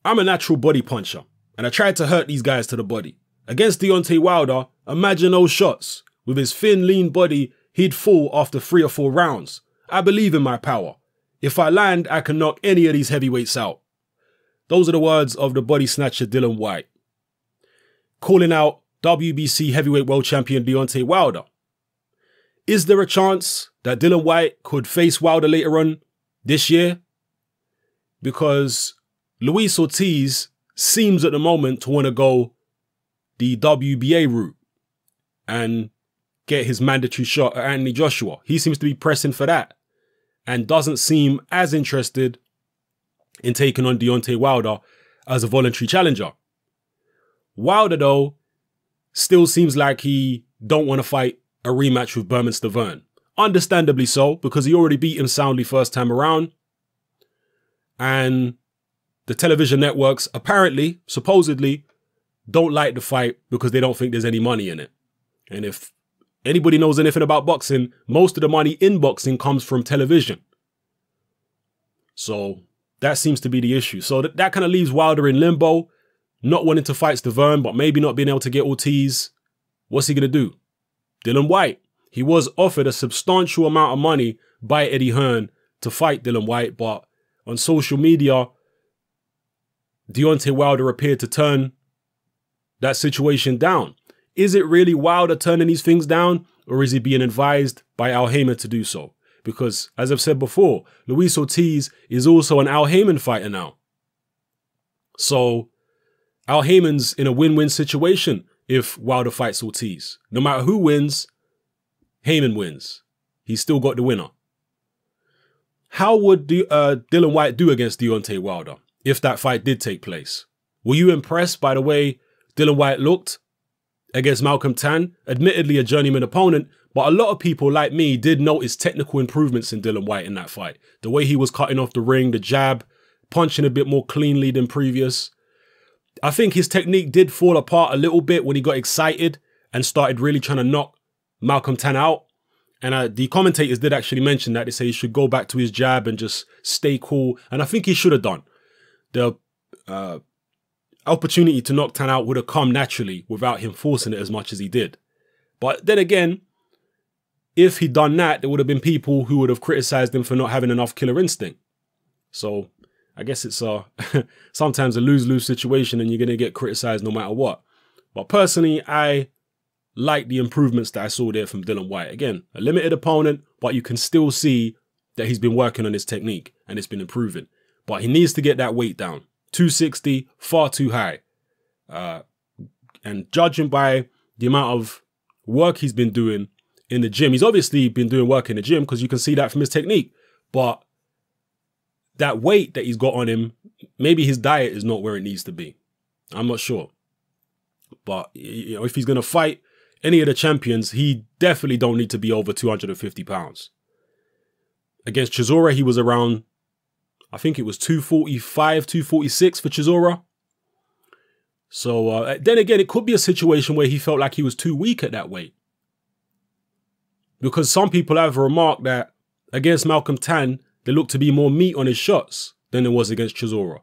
I'm a natural body puncher, and I tried to hurt these guys to the body. Against Deontay Wilder, imagine those shots. With his thin, lean body, he'd fall after 3 or 4 rounds. I believe in my power. If I land, I can knock any of these heavyweights out. Those are the words of the body snatcher Dillian Whyte, calling out WBC heavyweight world champion Deontay Wilder. Is there a chance that Dillian Whyte could face Wilder later on this year? Because Luis Ortiz seems at the moment to want to go the WBA route and get his mandatory shot at Anthony Joshua. He seems to be pressing for that and doesn't seem as interested in taking on Deontay Wilder as a voluntary challenger. Wilder, though, still seems like he don't want to fight a rematch with Bermane Stiverne. Understandably so, because he already beat him soundly first time around. And the television networks apparently, supposedly, don't like the fight because they don't think there's any money in it. And if anybody knows anything about boxing, most of the money in boxing comes from television. So that seems to be the issue. So that kind of leaves Wilder in limbo, not wanting to fight Stiverne, but maybe not being able to get Ortiz. What's he going to do? Dillian Whyte. He was offered a substantial amount of money by Eddie Hearn to fight Dillian Whyte, but on social media, Deontay Wilder appeared to turn that situation down. Is it really Wilder turning these things down, or is he being advised by Al Haymon to do so? Because, as I've said before, Luis Ortiz is also an Al Haymon fighter now. So, Al Haymon's in a win-win situation if Wilder fights Ortiz. No matter who wins, Haymon wins. He's still got the winner. How would Dillian Whyte do against Deontay Wilder if that fight did take place? Were you impressed by the way Dillian Whyte looked against Malcolm Tan? Admittedly a journeyman opponent, but a lot of people like me did notice technical improvements in Dillian Whyte in that fight. The way he was cutting off the ring, the jab, punching a bit more cleanly than previous. I think his technique did fall apart a little bit when he got excited and started really trying to knock Malcolm Tan out. And the commentators did actually mention that. They say he should go back to his jab and just stay cool. And I think he should have done. The opportunity to knock Tan out would have come naturally without him forcing it as much as he did. But then again, if he'd done that, there would have been people who would have criticized him for not having enough killer instinct. So I guess it's sometimes a lose-lose situation and you're going to get criticized no matter what. But personally, I like the improvements that I saw there from Dillian Whyte. Again, a limited opponent, but you can still see that he's been working on his technique and it's been improving. But he needs to get that weight down. 260, far too high. And judging by the amount of work he's been doing in the gym, he's obviously been doing work in the gym because you can see that from his technique. But that weight that he's got on him, maybe his diet is not where it needs to be. I'm not sure. But you know, if he's going to fight any of the champions, he definitely don't need to be over 250 pounds. Against Chisora, he was around, I think it was 245, 246 for Chisora. So then again, it could be a situation where he felt like he was too weak at that weight. Because some people have remarked that against Malcolm Tan, there looked to be more meat on his shots than there was against Chisora.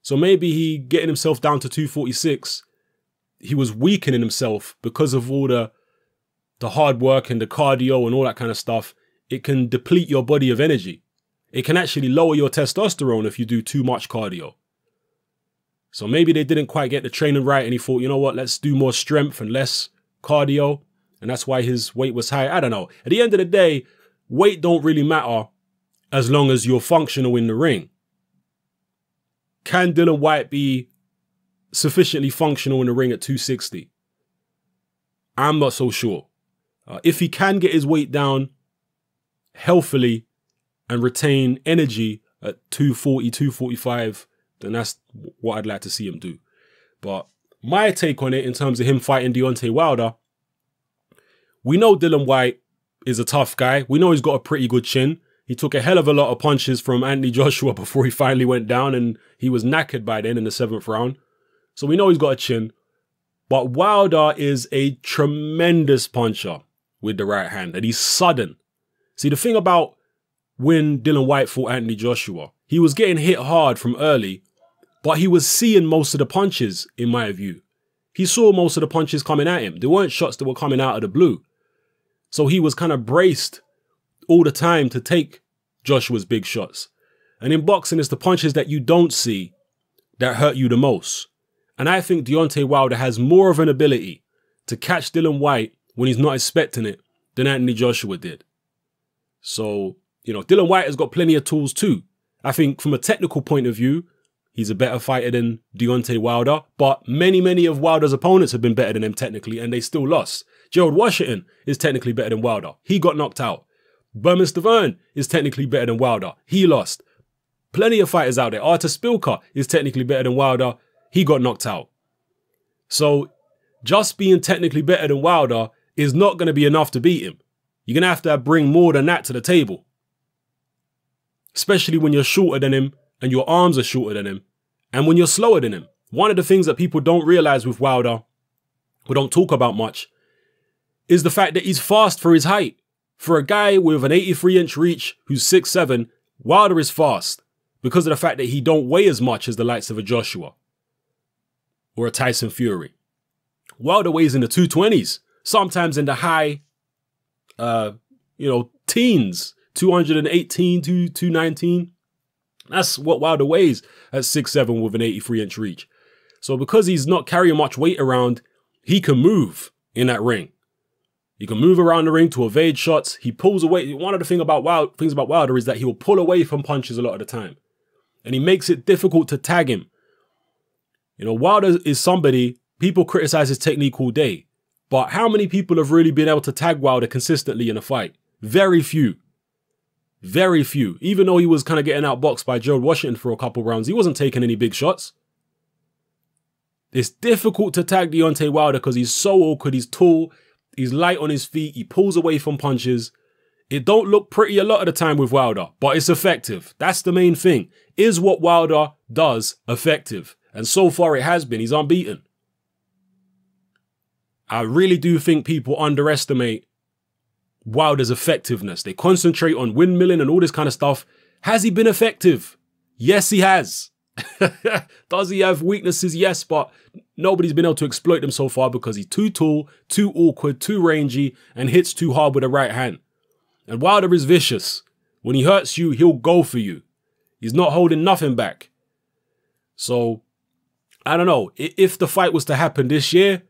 So maybe he getting himself down to 246, he was weakening himself because of all the hard work and the cardio and all that kind of stuff. It can deplete your body of energy. It can actually lower your testosterone if you do too much cardio. So maybe they didn't quite get the training right and he thought, you know what, let's do more strength and less cardio. And that's why his weight was high. I don't know. At the end of the day, weight don't really matter as long as you're functional in the ring. Can Dillian Whyte be sufficiently functional in the ring at 260? I'm not so sure. If he can get his weight down healthily and retain energy at 240, 245, then that's what I'd like to see him do. But my take on it in terms of him fighting Deontay Wilder, we know Dillian Whyte is a tough guy. We know he's got a pretty good chin. He took a hell of a lot of punches from Anthony Joshua before he finally went down, and he was knackered by then in the 7th round. So we know he's got a chin. But Wilder is a tremendous puncher with the right hand, and he's sudden. See, the thing about when Dillian Whyte fought Anthony Joshua, he was getting hit hard from early, but he was seeing most of the punches, in my view. He saw most of the punches coming at him. There weren't shots that were coming out of the blue. So he was kind of braced all the time to take Joshua's big shots. And in boxing, it's the punches that you don't see that hurt you the most. And I think Deontay Wilder has more of an ability to catch Dillian Whyte when he's not expecting it than Anthony Joshua did. So, you know, Dillian Whyte has got plenty of tools too. I think from a technical point of view, he's a better fighter than Deontay Wilder, but many of Wilder's opponents have been better than him technically, and they still lost. Gerald Washington is technically better than Wilder. He got knocked out. Bermane Stiverne is technically better than Wilder. He lost. Plenty of fighters out there. Artur Szpilka is technically better than Wilder. He got knocked out. So just being technically better than Wilder is not going to be enough to beat him. You're going to have to bring more than that to the table. Especially when you're shorter than him and your arms are shorter than him and when you're slower than him. One of the things that people don't realize with Wilder, we don't talk about much, is the fact that he's fast for his height. For a guy with an 83-inch reach who's 6'7", Wilder is fast because of the fact that he don't weigh as much as the likes of a Joshua or a Tyson Fury. Wilder weighs in the 220s, sometimes in the high, teens, 218 to 219. That's what Wilder weighs at 6'7" with an 83-inch reach. So because he's not carrying much weight around, he can move in that ring. He can move around the ring to evade shots. He pulls away. One of the things about Wilder is that he will pull away from punches a lot of the time. And he makes it difficult to tag him. You know, Wilder is somebody, people criticize his technique all day. But how many people have really been able to tag Wilder consistently in a fight? Very few. Very few. Even though he was kind of getting outboxed by Gerald Washington for a couple rounds, he wasn't taking any big shots. It's difficult to tag Deontay Wilder because he's so awkward, he's tall, he's light on his feet, he pulls away from punches. It don't look pretty a lot of the time with Wilder, but it's effective. That's the main thing. Is what Wilder does effective? And so far it has been. He's unbeaten. I really do think people underestimate Wilder's effectiveness. They concentrate on windmilling and all this kind of stuff. Has he been effective? Yes, he has. Does he have weaknesses? Yes, but nobody's been able to exploit them so far because he's too tall, too awkward, too rangy, and hits too hard with the right hand. And Wilder is vicious. When he hurts you, he'll go for you. He's not holding nothing back. So, I don't know. If the fight was to happen this year,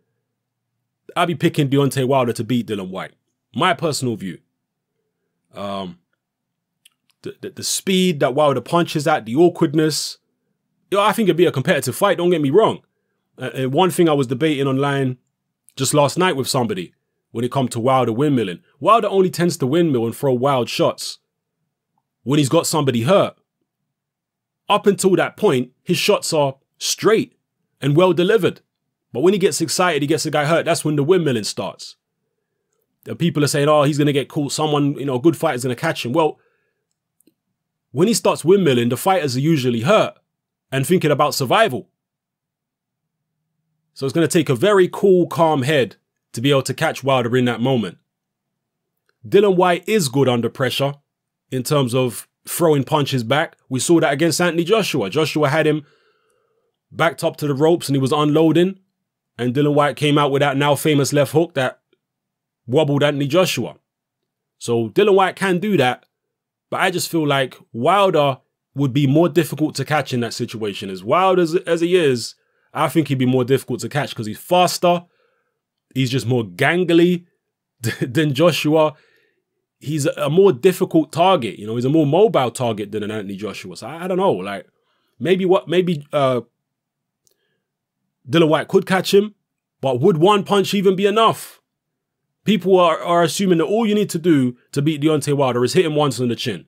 I'd be picking Deontay Wilder to beat Dillian Whyte. My personal view. The speed that Wilder punches at, the awkwardness. You know, I think it'd be a competitive fight, don't get me wrong. One thing I was debating online just last night with somebody when it comes to Wilder windmilling. Wilder only tends to windmill and throw wild shots when he's got somebody hurt. Up until that point, his shots are straight and well delivered. But when he gets excited, he gets a guy hurt, that's when the windmilling starts. The people are saying, oh, he's going to get caught. Someone, a good fighter's going to catch him. Well, when he starts windmilling, the fighters are usually hurt and thinking about survival. So it's going to take a very cool, calm head to be able to catch Wilder in that moment. Dillian Whyte is good under pressure in terms of throwing punches back. We saw that against Anthony Joshua. Joshua had him backed up to the ropes and he was unloading. And Dillian Whyte came out with that now famous left hook that wobbled Anthony Joshua. So Dillian Whyte can do that. But I just feel like Wilder would be more difficult to catch in that situation. As wild as he is, I think he'd be more difficult to catch because he's faster. He's just more gangly than Joshua. He's a more difficult target. He's a more mobile target than an Anthony Joshua. So I don't know. Like maybe Dillian Whyte could catch him, but would one punch even be enough? People are assuming that all you need to do to beat Deontay Wilder is hit him once on the chin.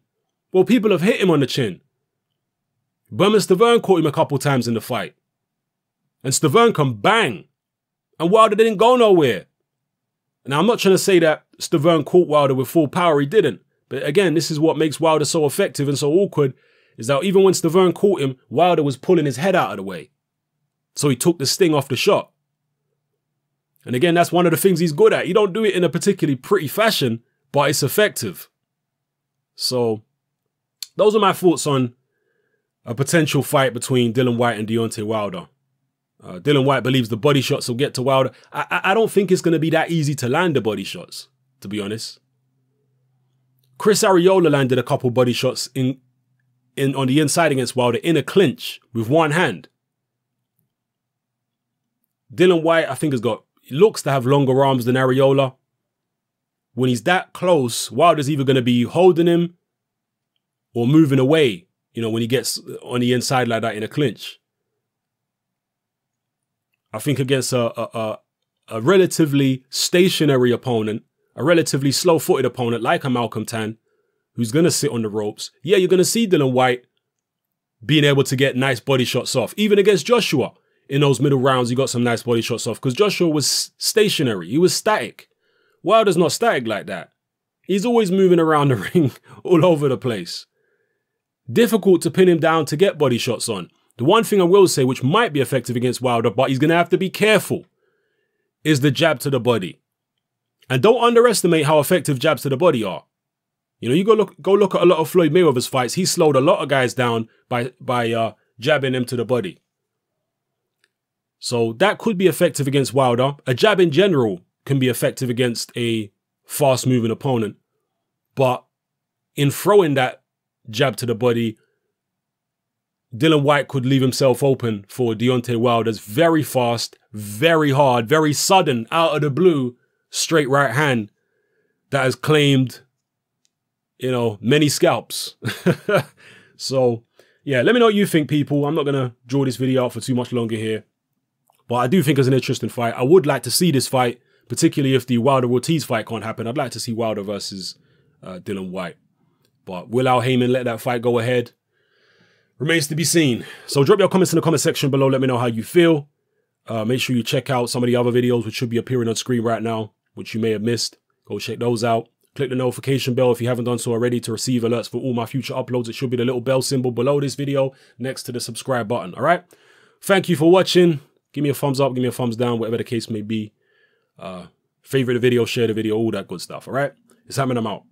Well, people have hit him on the chin. Bermane Stiverne caught him a couple times in the fight. And Stiverne can bang. And Wilder didn't go nowhere. Now, I'm not trying to say that Stiverne caught Wilder with full power. He didn't. But again, this is what makes Wilder so effective and so awkward, is that even when Stiverne caught him, Wilder was pulling his head out of the way. So he took the sting off the shot. And again, that's one of the things he's good at. He don't do it in a particularly pretty fashion, but it's effective. So those are my thoughts on a potential fight between Dillian Whyte and Deontay Wilder. Dillian Whyte believes the body shots will get to Wilder. I don't think it's going to be that easy to land the body shots, to be honest. Chris Arreola landed a couple body shots on the inside against Wilder in a clinch with one hand. Dillian Whyte, I think, looks to have longer arms than Arreola. When he's that close, Wilder's either going to be holding him or moving away, you know, when he gets on the inside like that in a clinch. I think against a relatively stationary opponent, a relatively slow-footed opponent like a Malcolm Tan, who's going to sit on the ropes, yeah, you're going to see Dillian Whyte being able to get nice body shots off. Even against Joshua, in those middle rounds, he got some nice body shots off because Joshua was stationary. He was static. Wilder's not static like that. He's always moving around the ring all over the place. Difficult to pin him down to get body shots on. The one thing I will say, which might be effective against Wilder, but he's going to have to be careful, is the jab to the body. And don't underestimate how effective jabs to the body are. You know, you go look at a lot of Floyd Mayweather's fights. He slowed a lot of guys down by jabbing them to the body. So that could be effective against Wilder. A jab in general can be effective against a fast-moving opponent. But in throwing that jab to the body, Dillian Whyte could leave himself open for Deontay Wilder's very fast, very hard, very sudden, out of the blue, straight right hand that has claimed, you know, many scalps. So, yeah, let me know what you think, people. I'm not going to draw this video out for too much longer here. But I do think it's an interesting fight. I would like to see this fight, particularly if the Wilder-Ortiz fight can't happen. I'd like to see Wilder versus Dillian Whyte. But will Al Heyman let that fight go ahead? Remains to be seen. So drop your comments in the comment section below. Let me know how you feel. Make sure you check out some of the other videos which should be appearing on screen right now, which you may have missed. Go check those out. Click the notification bell if you haven't done so already to receive alerts for all my future uploads. It should be the little bell symbol below this video next to the subscribe button. All right. Thank you for watching. Give me a thumbs up. Give me a thumbs down, whatever the case may be. Favorite the video, share the video, all that good stuff. All right. It's happening. I'm out.